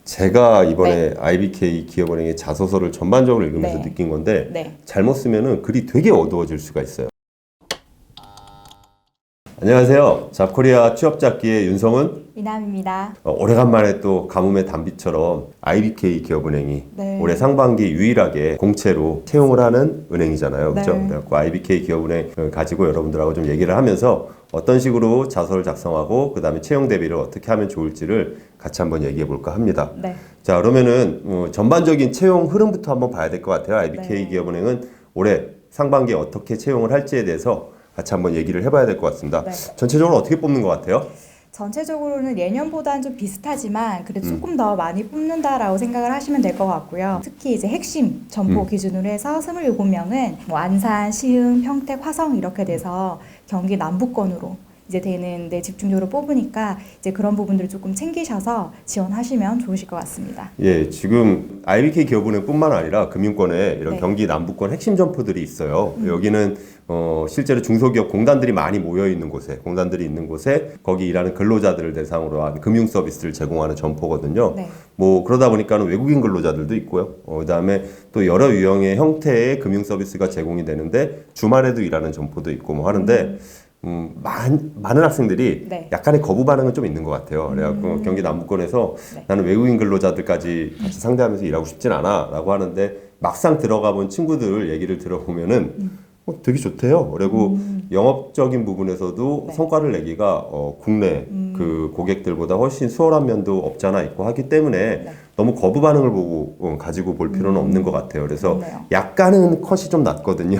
제가 이번에 네. IBK 기업은행의 자소서를 전반적으로 읽으면서 네. 느낀 건데 네. 잘못 쓰면은 글이 되게 어두워질 수가 있어요. 안녕하세요. 잡코리아 취업잡기의 윤성은. 이남입니다. 오래간만에 또 가뭄의 단비처럼 IBK 기업은행이 네. 올해 상반기 유일하게 공채로 채용을 하는 은행이잖아요. 그렇죠? 네. 그래갖고 IBK 기업은행 가지고 여러분들하고 좀 얘기를 하면서 어떤 식으로 자소를 작성하고 그 다음에 채용 대비를 어떻게 하면 좋을지를 같이 한번 얘기해 볼까 합니다. 네. 자, 그러면은 전반적인 채용 흐름부터 한번 봐야 될 것 같아요. IBK 네. 기업은행은 올해 상반기에 어떻게 채용을 할지에 대해서 같이 한번 얘기를 해봐야 될 것 같습니다. 네. 전체적으로 어떻게 뽑는 것 같아요? 전체적으로는 예년보다는 좀 비슷하지만 그래도 조금 더 많이 뽑는다라고 생각을 하시면 될 것 같고요. 특히 이제 핵심 점포 기준으로 해서 27명은 뭐 안산, 시흥, 평택, 화성 이렇게 돼서 경기 남부권으로 이제 되는데 집중적으로 뽑으니까 이제 그런 부분들을 조금 챙기셔서 지원하시면 좋으실 것 같습니다. 예, 지금 IBK 기업은행뿐만 아니라 금융권에 이런 네. 경기 남부권 핵심 점포들이 있어요. 여기는 실제로 중소기업 공단들이 많이 모여 있는 곳에, 공단들이 있는 곳에 거기 일하는 근로자들을 대상으로 한 금융 서비스를 제공하는 점포거든요. 네. 뭐 그러다 보니까는 외국인 근로자들도 있고요. 그다음에 또 여러 유형의 형태의 금융 서비스가 제공이 되는데 주말에도 일하는 점포도 있고 뭐 하는데. 많은 학생들이 네. 약간의 거부 반응은 좀 있는 것 같아요. 그래갖고 경기 남부권에서 네. 나는 외국인 근로자들까지 같이 상대하면서 일하고 싶진 않아 라고 하는데 막상 들어가 본 친구들 얘기를 들어보면은 되게 좋대요. 그리고 영업적인 부분에서도 네. 성과를 내기가 국내 그 고객들보다 훨씬 수월한 면도 없지 않아 있고 하기 때문에 네. 너무 거부 반응을 보고 가지고 볼 필요는 없는 것 같아요. 그래서 그렇네요. 약간은 컷이 좀 낮거든요.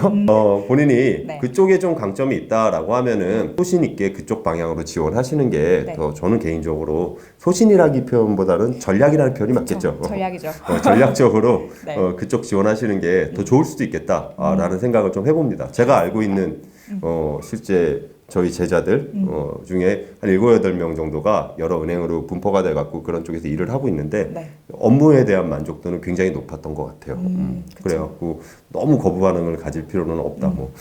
본인이 네. 그쪽에 좀 강점이 있다라고 하면은 소신 있게 그쪽 방향으로 지원하시는 게 네. 더 저는 개인적으로 소신이라기 표현보다는 전략이라는 표현이 맞겠죠. 전략이죠. 전략적으로 네. 그쪽 지원하시는 게 더 좋을 수도 있겠다라는 생각을 좀 해봅니다. 제가 알고 있는 실제 저희 제자들 중에 한 7, 8명 정도가 여러 은행으로 분포가 돼갖고 그런 쪽에서 일을 하고 있는데 네. 업무에 대한 만족도는 굉장히 높았던 것 같아요. 그쵸. 그래갖고 너무 거부 반응을 가질 필요는 없다. 뭐.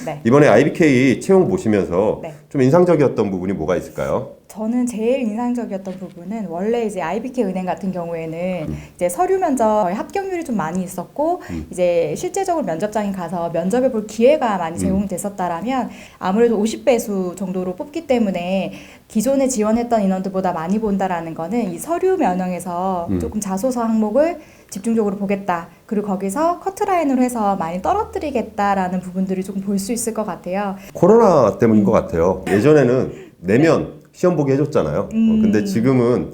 네. 이번에 IBK 채용 보시면서 네. 좀 인상적이었던 부분이 뭐가 있을까요? 저는 제일 인상적이었던 부분은 원래 이제 IBK 은행 같은 경우에는 이제 서류 면접 합격률이 좀 많이 있었고 이제 실제적으로 면접장에 가서 면접해 볼 기회가 많이 제공됐었다라면 아무래도 50배수 정도로 뽑기 때문에 기존에 지원했던 인원들보다 많이 본다라는 거는 이 서류 면허에서 조금 자소서 항목을 집중적으로 보겠다. 그리고 거기서 커트라인으로 해서 많이 떨어뜨리겠다라는 부분들을 조금 볼 수 있을 것 같아요. 코로나 때문인 것 같아요. 예전에는 내면 시험 보게 해줬잖아요. 근데 지금은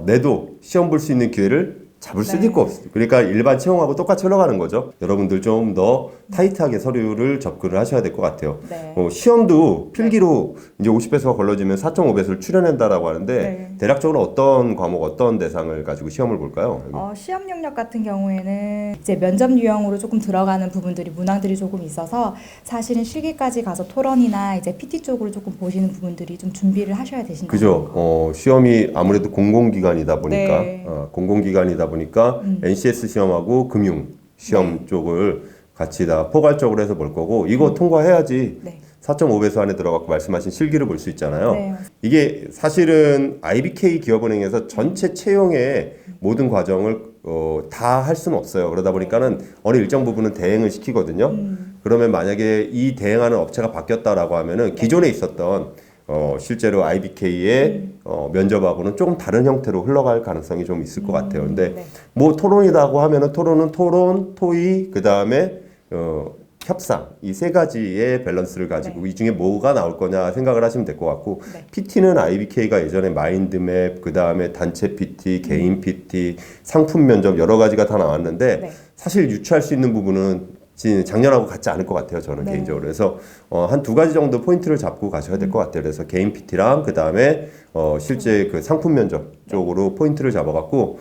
내도 시험 볼 수 있는 기회를 잡을 수도 네. 있고 없어요. 그러니까 일반 채용하고 똑같이 흘러가는 거죠. 여러분들 좀 더 타이트하게 서류를 접근을 하셔야 될 것 같아요. 네. 시험도 필기로 이제 50배수가 걸러지면 4.5배수를 출연한다라고 하는데 네. 대략적으로 어떤 과목, 어떤 대상을 가지고 시험을 볼까요? 시험 능력 같은 경우에는 이제 면접 유형으로 조금 들어가는 부분들이 문항들이 조금 있어서 사실은 실기까지 가서 토론이나 이제 PT 쪽으로 조금 보시는 부분들이 좀 준비를 하셔야 되신다. 그죠. 시험이 아무래도 공공기관이다 보니까, 네. 공공기관이다 보니까 NCS 시험하고 금융 시험 쪽을 같이 다 포괄적으로 해서 볼 거고, 이거 통과해야지 네. 4.5배수 안에 들어가고 말씀하신 실기를 볼 수 있잖아요. 네. 이게 사실은 IBK 기업은행에서 전체 채용의 모든 과정을 다 할 수는 없어요. 그러다 보니까는 어느 일정 부분은 대행을 시키거든요. 그러면 만약에 이 대행하는 업체가 바뀌었다라고 하면은 기존에 있었던 실제로 IBK의 면접하고는 조금 다른 형태로 흘러갈 가능성이 좀 있을 것 같아요. 근데 네. 뭐 토론이라고 하면은 토론은 토론, 토의, 그 다음에 협상 이 세 가지의 밸런스를 가지고 이 중에 뭐가 나올 거냐 생각을 하시면 될 것 같고 네. PT는 IBK가 예전에 마인드맵 그 다음에 단체 PT, 개인 PT, 상품 면접 여러 가지가 다 나왔는데 네. 사실 유추할 수 있는 부분은 작년하고 같지 않을 것 같아요. 저는 네. 개인적으로. 그래서 한 두 가지 정도 포인트를 잡고 가셔야 될 것 같아요. 그래서 개인 PT랑 그 다음에 실제 그 상품 면접 쪽으로 포인트를 잡아갖고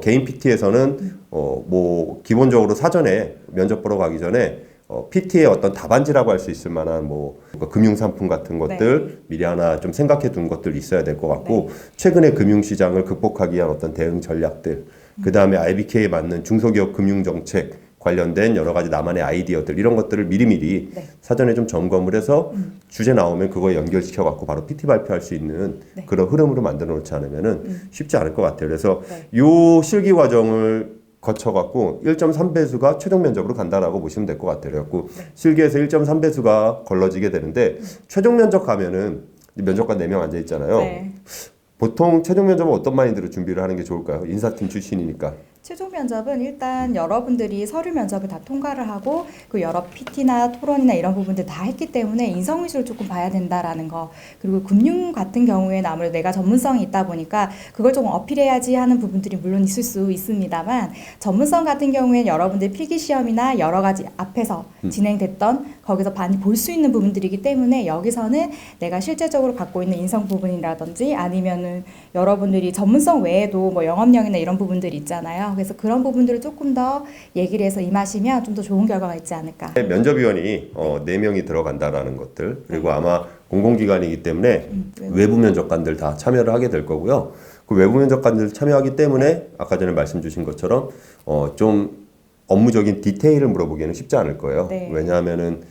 개인 PT에서는 뭐 기본적으로 사전에 면접 보러 가기 전에 PT의 어떤 답안지라고 할 수 있을 만한 뭐 금융 상품 같은 것들 미리 하나 좀 생각해 둔 것들 있어야 될 것 같고 최근에 금융시장을 극복하기 위한 어떤 대응 전략들 그 다음에 IBK에 맞는 중소기업 금융 정책 관련된 여러 가지 나만의 아이디어들 이런 것들을 미리미리 네. 사전에 좀 점검을 해서 주제 나오면 그거 연결시켜 갖고 바로 PT 발표할 수 있는 네. 그런 흐름으로 만들어 놓지 않으면은 쉽지 않을 것 같아요. 그래서 네. 요 실기 과정을 거쳐갖고 1.3배수가 최종 면접으로 간다라고 보시면 될 것 같아요. 그래갖고 실기에서 1.3배수가 걸러지게 되는데 최종 면접 가면은 면접관 4명 앉아 있잖아요. 네. 보통 최종 면접은 어떤 마인드로 준비를 하는 게 좋을까요? 인사팀 출신이니까. 최종 면접은 일단 여러분들이 서류 면접을 다 통과를 하고 그 여러 PT나 토론이나 이런 부분들 다 했기 때문에 인성 위주로 조금 봐야 된다라는 거. 그리고 금융 같은 경우에는 아무래도 내가 전문성이 있다 보니까 그걸 조금 어필해야지 하는 부분들이 물론 있을 수 있습니다만 전문성 같은 경우에는 여러분들 필기 시험이나 여러 가지 앞에서 진행됐던 거기서 많이 볼 수 있는 부분들이기 때문에 여기서는 내가 실제적으로 갖고 있는 인성 부분이라든지 아니면은 여러분들이 전문성 외에도 뭐 영업력이나 이런 부분들이 있잖아요. 그래서 그런 부분들을 조금 더 얘기를 해서 임하시면 좀 더 좋은 결과가 있지 않을까. 면접위원이 4명이 들어간다라는 것들 그리고 아마 공공기관이기 때문에 네. 외부 면접관들 다 참여를 하게 될 거고요. 그 외부 면접관들 참여하기 때문에 아까 전에 말씀 주신 것처럼 좀 업무적인 디테일을 물어보기에는 쉽지 않을 거예요. 네. 왜냐하면은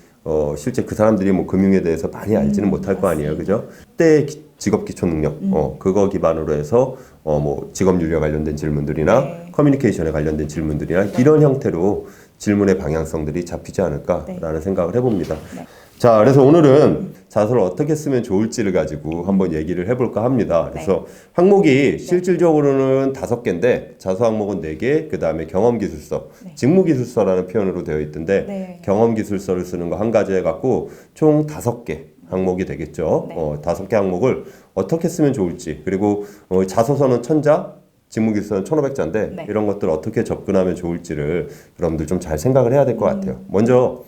실제 그 사람들이 뭐 금융에 대해서 많이 알지는 못할 거 아니에요, 그죠? 그때 직업 기초 능력, 그거 기반으로 해서 뭐 직업 윤리와 관련된 질문들이나 네. 커뮤니케이션에 관련된 질문들이나 이런 형태로 질문의 방향성들이 잡히지 않을까라는 생각을 해봅니다. 네. 자, 그래서 오늘은 자소를 어떻게 쓰면 좋을지를 가지고 한번 얘기를 해볼까 합니다. 그래서 항목이 실질적으로는 5개인데 자소 항목은 4개, 그 다음에 경험기술서, 직무기술서라는 표현으로 되어 있던데 네. 경험기술서를 쓰는 거 한 가지 해갖고 총 5개 항목이 되겠죠. 네. 5개 항목을 어떻게 쓰면 좋을지 그리고 자소서는 1000자, 직무기술서는 1500자인데 네. 이런 것들 어떻게 접근하면 좋을지를 여러분들 좀 잘 생각을 해야 될 것 같아요. 먼저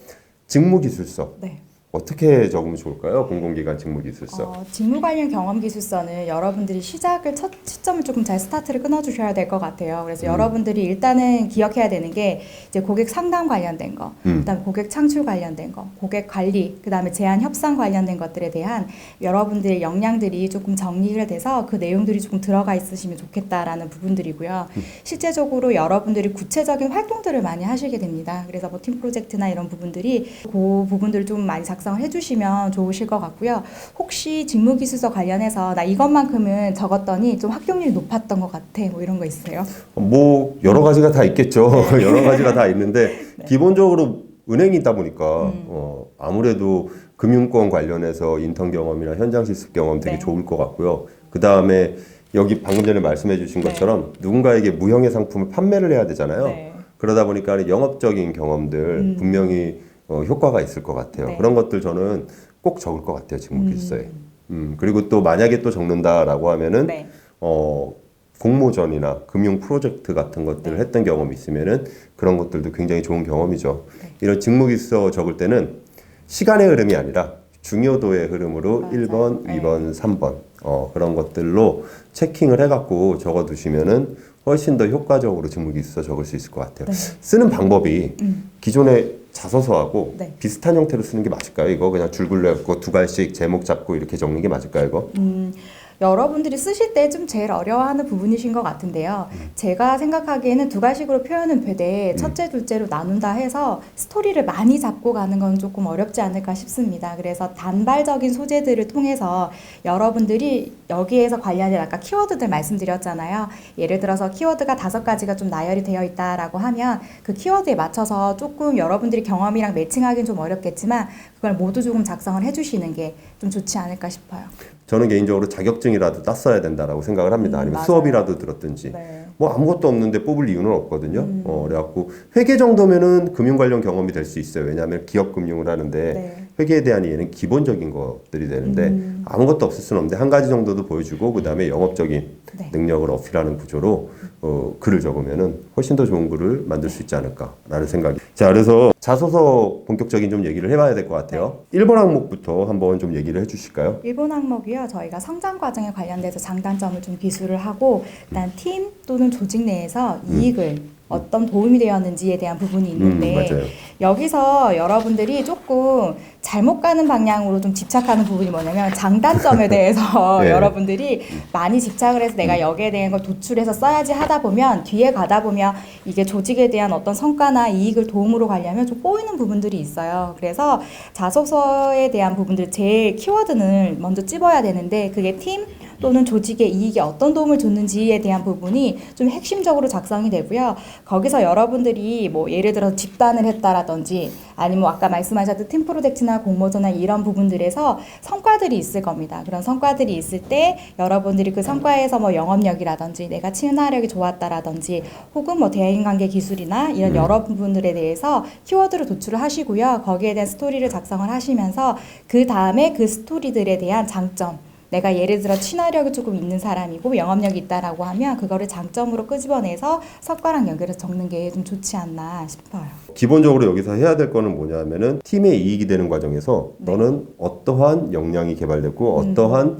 직무기술서. 네. 어떻게 적으면 좋을까요? 공공기관 직무기술서. 직무 관련 경험 기술서는 여러분들이 시작을 첫 시점을 조금 잘 스타트를 끊어주셔야 될 것 같아요. 그래서 여러분들이 일단은 기억해야 되는 게 이제 고객 상담 관련된 거, 그다음에 고객 창출 관련된 거, 고객 관리, 그다음에 제안 협상 관련된 것들에 대한 여러분들의 역량들이 조금 정리가 돼서 그 내용들이 조금 들어가 있으시면 좋겠다라는 부분들이고요. 실제적으로 여러분들이 구체적인 활동들을 많이 하시게 됩니다. 그래서 뭐 팀 프로젝트나 이런 부분들이 그 부분들을 좀 많이 작성을 해주시면 좋으실 것 같고요. 혹시 직무기술서 관련해서 나 이것만큼은 적었더니 좀 합격률이 높았던 것 같아 뭐 이런 거 있어요? 뭐 여러 가지가 다 있겠죠. 여러 가지가 다 있는데 기본적으로 은행이다 보니까 아무래도 금융권 관련해서 인턴 경험이나 현장 실습 경험 되게 네. 좋을 것 같고요. 그 다음에 여기 방금 전에 말씀해 주신 것처럼 누군가에게 무형의 상품을 판매를 해야 되잖아요. 네. 그러다 보니까 영업적인 경험들 분명히 효과가 있을 것 같아요. 네. 그런 것들 저는 꼭 적을 것 같아요. 직무기술서에. 그리고 또 만약에 또 적는다라고 하면은 네. 공모전이나 금융 프로젝트 같은 것들을 했던 경험이 있으면은 그런 것들도 굉장히 좋은 경험이죠. 이런 직무기술서 적을 때는 시간의 흐름이 아니라 중요도의 흐름으로 맞아요. 1번, 네. 2번, 3번 그런 것들로 체킹을 해갖고 적어두시면은 훨씬 더 효과적으로 직무기술서 적을 수 있을 것 같아요. 쓰는 방법이 기존의 자소서하고 네. 비슷한 형태로 쓰는 게 맞을까요? 이거 그냥 줄 굴려갖고 2갈씩 제목 잡고 이렇게 적는 게 맞을까요? 이거? 여러분들이 쓰실 때 좀 제일 어려워하는 부분이신 것 같은데요. 제가 생각하기에는 2가식으로 표현은 되되 첫째, 둘째로 나눈다 해서 스토리를 많이 잡고 가는 건 조금 어렵지 않을까 싶습니다. 그래서 단발적인 소재들을 통해서 여러분들이 여기에서 관련된 아까 키워드들 말씀드렸잖아요. 예를 들어서 키워드가 5가지가 좀 나열이 되어 있다라고 하면 그 키워드에 맞춰서 조금 여러분들이 경험이랑 매칭하기는 좀 어렵겠지만 그걸 모두 조금 작성을 해주시는 게 좀 좋지 않을까 싶어요. 저는 개인적으로 자격증이라도 땄어야 된다라고 생각을 합니다. 아니면 맞아요. 수업이라도 들었든지. 네. 뭐 아무것도 없는데 뽑을 이유는 없거든요. 그래갖고 회계 정도면은 금융 관련 경험이 될 수 있어요. 왜냐하면 기업 금융을 하는데 네. 회계에 대한 이해는 기본적인 것들이 되는데 아무것도 없을 수는 없는데 한 가지 정도도 보여주고 그 다음에 영업적인 네. 능력을 어필하는 구조로 글을 적으면은 훨씬 더 좋은 글을 만들 수 있지 않을까라는 생각이. 자, 그래서 자소서 본격적인 좀 얘기를 해봐야 될 것 같아요. 1번 항목부터 한번 좀 얘기를 해주실까요? 일본 항목이요. 저희가 성장 과정에 관련돼서 장단점을 좀 기술을 하고 일단 팀 또는 조직 내에서 이익을 어떤 도움이 되었는지에 대한 부분이 있는데 맞아요. 여기서 여러분들이 조금 잘못 가는 방향으로 좀 집착하는 부분이 뭐냐면 장단점에 대해서 네. 여러분들이 많이 집착을 해서 내가 여기에 대한 걸 도출해서 써야지 하다 보면 뒤에 가다 보면 이게 조직에 대한 어떤 성과나 이익을 도움으로 가려면 좀 꼬이는 부분들이 있어요. 그래서 자소서에 대한 부분들 제 키워드는 먼저 찝어야 되는데 그게 팀 또는 조직의 이익에 어떤 도움을 줬는지에 대한 부분이 좀 핵심적으로 작성이 되고요. 거기서 여러분들이 뭐 예를 들어 집단을 했다라든지 아니면 뭐 아까 말씀하셨던 팀 프로젝트나 공모전이나 이런 부분들에서 성과들이 있을 겁니다. 그런 성과들이 있을 때 여러분들이 그 성과에서 뭐 영업력이라든지 내가 친화력이 좋았다라든지 혹은 뭐 대인관계 기술이나 이런 여러 부분들에 대해서 키워드로 도출을 하시고요. 거기에 대한 스토리를 작성을 하시면서 그 다음에 그 스토리들에 대한 장점 내가 예를 들어 친화력이 조금 있는 사람이고 영업력이 있다라고 하면 그거를 장점으로 끄집어내서 성과랑 연결해서 적는 게 좀 좋지 않나 싶어요. 기본적으로 여기서 해야 될 거는 뭐냐면은 팀의 이익이 되는 과정에서 네. 너는 어떠한 역량이 개발됐고 어떠한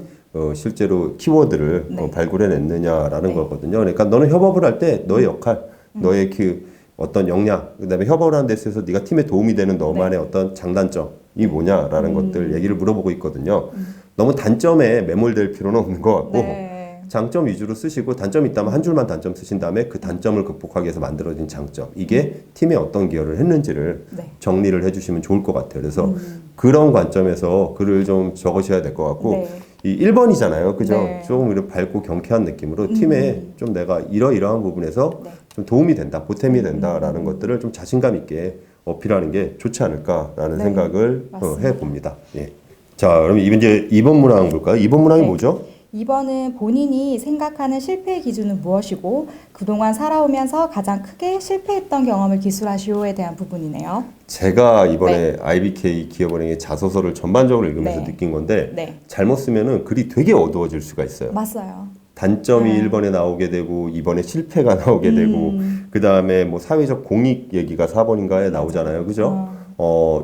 실제로 키워드를 네. 발굴해냈느냐라는 네. 거거든요. 그러니까 너는 협업을 할 때 너의 역할, 너의 그 어떤 역량, 그다음에 협업을 하는 데 있어서 네가 팀에 도움이 되는 너만의 어떤 장단점이 뭐냐라는 것들 얘기를 물어보고 있거든요. 너무 단점에 매몰될 필요는 없는 것 같고 네. 장점 위주로 쓰시고 단점이 있다면 한 줄만 단점 쓰신 다음에 그 단점을 극복하기 위해서 만들어진 장점 이게 팀에 어떤 기여를 했는지를 네. 정리를 해주시면 좋을 것 같아요. 그래서 그런 관점에서 글을 좀 적으셔야 될 것 같고 네. 이 1번이잖아요. 그죠? 네. 조금 이렇게 밝고 경쾌한 느낌으로 팀에 좀 내가 이러이러한 부분에서 네. 좀 도움이 된다, 보탬이 된다라는 것들을 좀 자신감 있게 어필하는 게 좋지 않을까라는 네. 생각을 맞습니다. 해봅니다. 예. 자, 그럼 이제 2번 문항 볼까요? 2번 문항이 네. 뭐죠? 2번은 본인이 생각하는 실패의 기준은 무엇이고 그동안 살아오면서 가장 크게 실패했던 경험을 기술하시오에 대한 부분이네요. 제가 이번에 IBK 기업은행의 자소서를 전반적으로 읽으면서 네. 느낀 건데 네. 잘못 쓰면은 글이 되게 어두워질 수가 있어요. 맞아요. 단점이 네. 1번에 나오게 되고 2번에 실패가 나오게 되고 그다음에 뭐 사회적 공익 얘기가 4번인가에 나오잖아요. 그죠?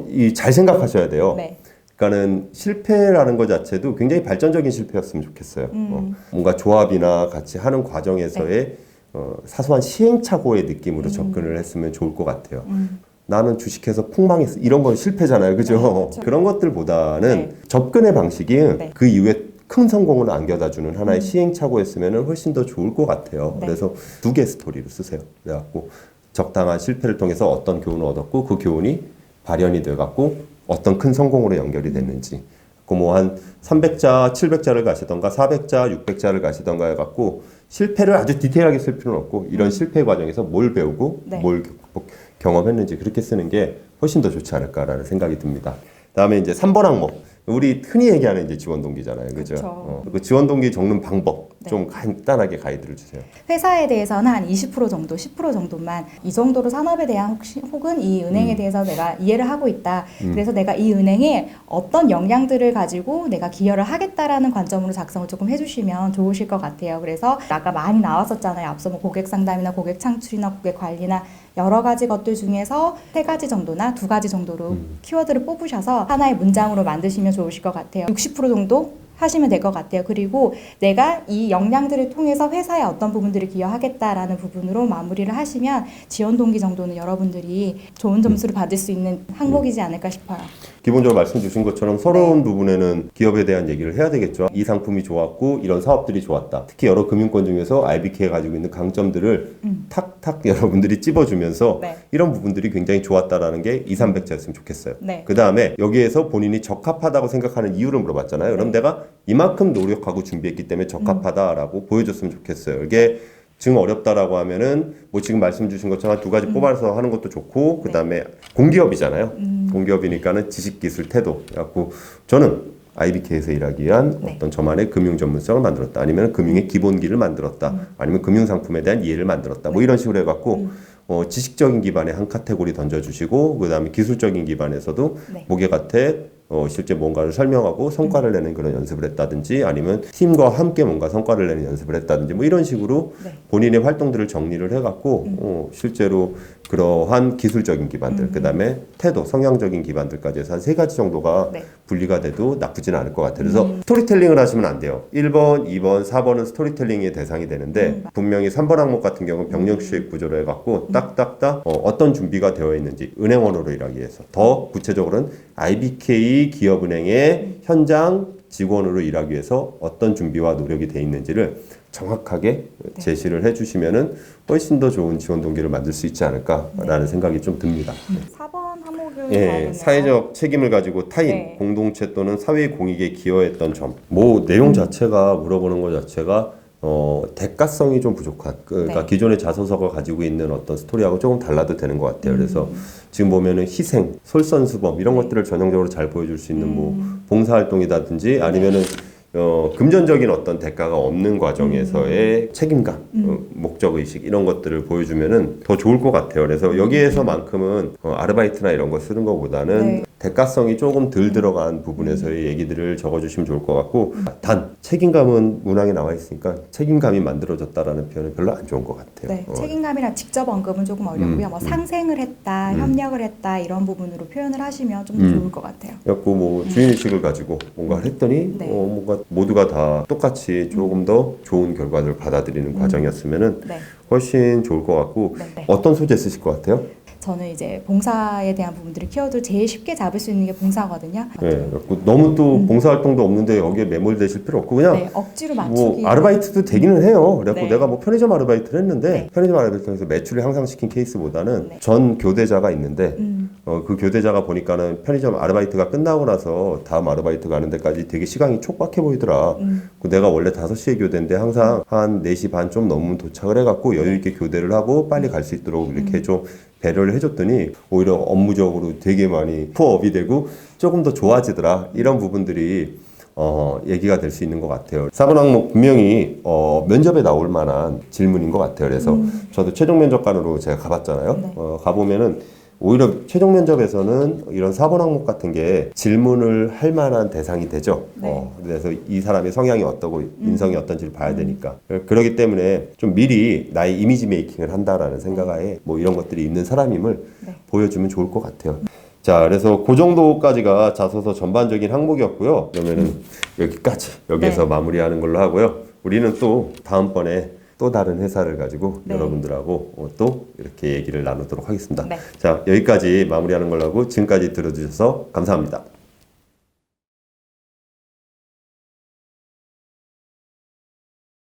이 잘 생각하셔야 돼요. 네. 그러니까는 실패라는 것 자체도 굉장히 발전적인 실패였으면 좋겠어요. 뭔가 조합이나 같이 하는 과정에서의 사소한 시행착오의 느낌으로 접근을 했으면 좋을 것 같아요. 나는 주식해서 폭망했어. 이런 건 실패잖아요. 그죠? 네, 그렇죠. 그런 것들보다는 네. 접근의 방식이 네. 그 이후에 큰 성공을 안겨다주는 하나의 시행착오였으면 훨씬 더 좋을 것 같아요. 네. 그래서 2개 스토리로 쓰세요. 그래갖고 적당한 실패를 통해서 어떤 교훈을 얻었고 그 교훈이 발현이 돼갖고 어떤 큰 성공으로 연결이 됐는지 뭐 한 300자, 700자를 가시던가 400자, 600자를 가시던가 해갖고 실패를 아주 디테일하게 쓸 필요는 없고 이런 실패 과정에서 뭘 배우고 네. 뭘 경험했는지 그렇게 쓰는 게 훨씬 더 좋지 않을까라는 생각이 듭니다. 다음에 이제 3번 항목. 우리 흔히 얘기하는 이제 지원 동기잖아요. 그죠? 그쵸. 그 지원 동기 적는 방법 네. 좀 간단하게 가이드를 주세요. 회사에 대해서는 한 20% 정도, 10% 정도만 이 정도로 산업에 대한 혹은 이 은행에 대해서 내가 이해를 하고 있다. 그래서 내가 이 은행에 어떤 역량들을 가지고 내가 기여를 하겠다라는 관점으로 작성을 조금 해주시면 좋으실 것 같아요. 그래서 아까 많이 나왔었잖아요. 앞서 뭐 고객 상담이나 고객 창출이나 고객 관리나 여러 가지 것들 중에서 3가지 정도나 2가지 정도로 키워드를 뽑으셔서 하나의 문장으로 만드시면 좋으실 것 같아요. 60% 정도 하시면 될 것 같아요. 그리고 내가 이 역량들을 통해서 회사에 어떤 부분들을 기여하겠다라는 부분으로 마무리를 하시면 지원 동기 정도는 여러분들이 좋은 점수를 받을 수 있는 항목이지 않을까 싶어요. 기본적으로 말씀 주신 것처럼 서러운 부분에는 기업에 대한 얘기를 해야 되겠죠. 이 상품이 좋았고 이런 사업들이 좋았다. 특히 여러 금융권 중에서 IBK가 가지고 있는 강점들을 탁탁 여러분들이 찝어주면서 네. 이런 부분들이 굉장히 좋았다라는 게 2, 300자였으면 좋겠어요. 네. 그 다음에 여기에서 본인이 적합하다고 생각하는 이유를 물어봤잖아요. 그럼 내가 이만큼 노력하고 준비했기 때문에 적합하다라고 보여줬으면 좋겠어요. 이게 지금 어렵다라고 하면은 뭐 지금 말씀 주신 것처럼 2가지 뽑아서 하는 것도 좋고 그 다음에 공기업이잖아요. 공기업이니까는 지식, 기술, 태도. 그래갖고 저는 IBK에서 일하기 위한 어떤 저만의 금융 전문성을 만들었다. 아니면 금융의 기본기를 만들었다. 아니면 금융 상품에 대한 이해를 만들었다. 뭐 이런 식으로 해갖고 지식적인 기반에 한 카테고리 던져주시고 그 다음에 기술적인 기반에서도 네. 목에 같아 실제 뭔가를 설명하고 성과를 내는 그런 연습을 했다든지 아니면 팀과 함께 뭔가 성과를 내는 연습을 했다든지 뭐 이런 식으로 네. 본인의 활동들을 정리를 해갖고 실제로 그러한 기술적인 기반들, 그다음에 태도, 성향적인 기반들까지 해서 한 3가지 정도가 네. 분리가 돼도 나쁘진 않을 것 같아요. 그래서 스토리텔링을 하시면 안 돼요. 1번, 2번, 4번은 스토리텔링의 대상이 되는데 분명히 3번 항목 같은 경우는 병력수익 구조로 해갖고 딱딱딱 어떤 준비가 되어 있는지 은행원으로 일하기 위해서 더 구체적으로는 IBK 기업은행의 현장 직원으로 일하기 위해서 어떤 준비와 노력이 되어 있는지를 정확하게 제시를 해주시면은 훨씬 더 좋은 지원 동기를 만들 수 있지 않을까라는 생각이 좀 듭니다. 4번 항목을 예, 봐야겠네요. 사회적 책임을 가지고 타인, 네. 공동체 또는 사회 공익에 기여했던 점. 뭐 내용 자체가 물어보는 것 자체가 대가성이 좀 부족한. 그러니까 네. 기존의 자소서가 가지고 있는 어떤 스토리하고 조금 달라도 되는 것 같아요. 그래서 지금 보면은 희생, 솔선수범 이런 것들을 전형적으로 잘 보여줄 수 있는 뭐 봉사활동이라든지 아니면은 금전적인 어떤 대가가 없는 과정에서의 책임감, 목적의식 이런 것들을 보여주면은 더 좋을 것 같아요. 그래서 여기에서만큼은 아르바이트나 이런 거 쓰는 것보다는 네. 대가성이 조금 덜 들어간 부분에서의 얘기들을 적어주시면 좋을 것 같고 단 책임감은 문항에 나와 있으니까 책임감이 만들어졌다라는 표현은 별로 안 좋은 것 같아요. 네, 책임감이랑 직접 언급은 조금 어렵고요. 뭐 상생을 했다, 협력을 했다 이런 부분으로 표현을 하시면 좀 더 좋을 것 같아요. 그래갖고 뭐 주인의식을 가지고 뭔가를 했더니 네. 뭔가 모두가 다 똑같이 조금 더 좋은 결과를 받아들이는 과정이었으면은 네. 훨씬 좋을 것 같고 네. 어떤 소재 쓰실 것 같아요? 저는 이제 봉사에 대한 부분들을 키워드 제일 쉽게 잡을 수 있는 게 봉사거든요. 네, 그래갖고 너무 또 봉사활동도 없는데 여기에 매몰되실 필요 없고 그냥 네, 억지로 맞추기. 뭐 아르바이트도 되기는 해요. 그래서 네. 내가 뭐 편의점 아르바이트를 했는데 네. 편의점 아르바이트에서 매출을 향상시킨 케이스보다는 네. 전 교대자가 있는데 음. 그 교대자가 보니까는 편의점 아르바이트가 끝나고 나서 다음 아르바이트 가는 데까지 되게 시간이 촉박해 보이더라. 그 내가 원래 5시에 교대인데 항상 한 4시 반 좀 넘으면 도착을 해갖고 여유 있게 교대를 하고 빨리 갈 수 있도록 이렇게 좀 배려를 해줬더니 오히려 업무적으로 되게 많이 푸어업이 되고 조금 더 좋아지더라. 이런 부분들이 얘기가 될 수 있는 것 같아요. 4번 항목 분명히 면접에 나올 만한 질문인 것 같아요. 그래서 저도 최종 면접관으로 제가 가봤잖아요. 네. 가보면은 오히려 최종 면접에서는 이런 4번 항목 같은 게 질문을 할 만한 대상이 되죠. 네. 그래서 이 사람의 성향이 어떠고 인성이 어떤지를 봐야 되니까. 그렇기 때문에 좀 미리 나의 이미지 메이킹을 한다라는 생각하에 뭐 이런 것들이 있는 사람임을 네. 보여주면 좋을 것 같아요. 자, 그래서 그 정도까지가 자소서 전반적인 항목이었고요. 그러면은 여기서 네. 마무리하는 걸로 하고요. 우리는 또 다음번에 또 다른 회사를 가지고 네. 여러분들하고 또 이렇게 얘기를 나누도록 하겠습니다. 네. 자, 여기까지 마무리하는 걸로 하고 지금까지 들어주셔서 감사합니다.